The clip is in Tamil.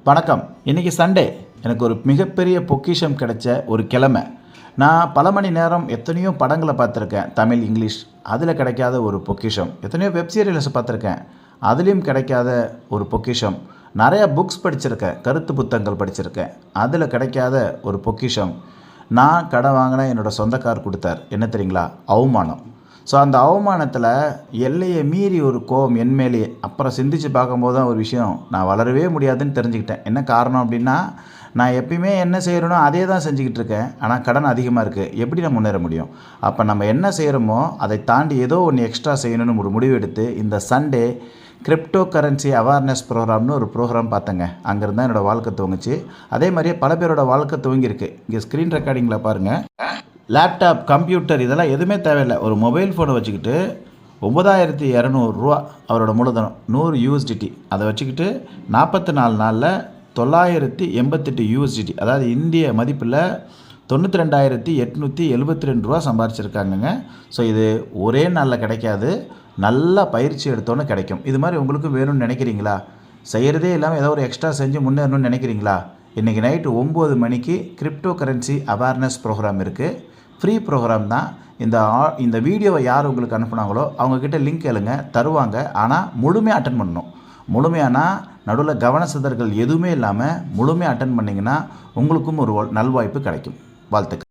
வணக்கம். இன்றைக்கி சண்டே. எனக்கு ஒரு மிகப்பெரிய பொக்கிஷம் கிடைச்ச ஒரு கிழமை. நான் பல மணி நேரம் எத்தனையோ படங்களை பார்த்துருக்கேன், தமிழ், இங்கிலீஷ். அதில் கிடைக்காத ஒரு பொக்கிஷம். எத்தனையோ வெப் சீரியல்ஸ் பார்த்துருக்கேன், அதுலேயும் கிடைக்காத ஒரு பொக்கிஷம். நிறையா புக்ஸ் படிச்சிருக்கேன், கருத்து புத்தகங்கள் படிச்சிருக்கேன், அதில் கிடைக்காத ஒரு பொக்கிஷம். நான் கடன் வாங்கின என்னோடய சொந்தக்கார் கொடுத்தார். என்ன தெரியுங்களா? அவமானம். ஸோ அந்த அவமானத்தில் எல்லையை மீறி ஒரு கோபம் என் மேலேயே. அப்புறம் சிந்தித்து பார்க்கும்போது தான் ஒரு விஷயம், நான் வளரவே முடியாதுன்னு தெரிஞ்சுக்கிட்டேன். என்ன காரணம் அப்படின்னா, நான் எப்பயுமே என்ன செய்கிறேனோ அதே தான் செஞ்சுக்கிட்டு இருக்கேன். ஆனால் கடன் அதிகமாக இருக்குது, எப்படி நான் முன்னேற முடியும்? அப்போ நம்ம என்ன செய்கிறோமோ அதை தாண்டி ஏதோ ஒன்று எக்ஸ்ட்ரா செய்யணும்னு ஒரு முடிவு எடுத்து இந்த சண்டே கிரிப்டோ கரன்சி அவேர்னஸ் ப்ரோக்ராம்னு ஒரு ப்ரோக்ராம் பார்த்தேங்க. அங்கேருந்து தான் என்னோடய வாழ்க்கை துவங்குச்சு. அதே மாதிரியே பல பேரோட வாழ்க்கை துவங்கியிருக்கு. இங்கே ஸ்க்ரீன் ரெக்கார்டிங்கில் பாருங்கள். லேப்டாப், கம்ப்யூட்டர் இதெல்லாம் எதுவுமே தேவையில்லை. ஒரு மொபைல் ஃபோனை வச்சுக்கிட்டு 9200 ரூபா அவரோட மூலதனம், 100 USDT. அதை வச்சுக்கிட்டு 44 நாளில் 988 USDT, அதாவது இந்திய மதிப்பில் 92,872 ரூபா சம்பாரிச்சிருக்காங்கங்க. ஸோ இது ஒரே நாளில் கிடைக்காது, நல்லா பயிற்சி எடுத்தோன்னு கிடைக்கும். இது மாதிரி உங்களுக்கு வேணும்னு நினைக்கிறீங்களா? செய்கிறதே இல்லாமல் ஏதோ ஒரு எக்ஸ்ட்ரா செஞ்சு முன்னேறணும்னு நினைக்கிறீங்களா? இன்றைக்கி நைட்டு 9 மணிக்கு கிரிப்டோ கரன்சி அவேர்னஸ் ப்ரோக்ராம் இருக்குது. ஃப்ரீ ப்ரோக்ராம் தான். இந்த வீடியோவை யார் உங்களுக்கு அனுப்புனாங்களோ அவங்கக்கிட்ட லிங்க் கேளுங்க, தருவாங்க. ஆனால் முழுமையாக அட்டன் பண்ணணும். முழுமையானா நடுவில் கவன சிதறல்கள் எதுவுமே இல்லாமல் முழுமையாக அட்டன் பண்ணிங்கன்னா உங்களுக்கும் ஒரு நல்வாய்ப்பு கிடைக்கும். வாழ்த்துக்கள்.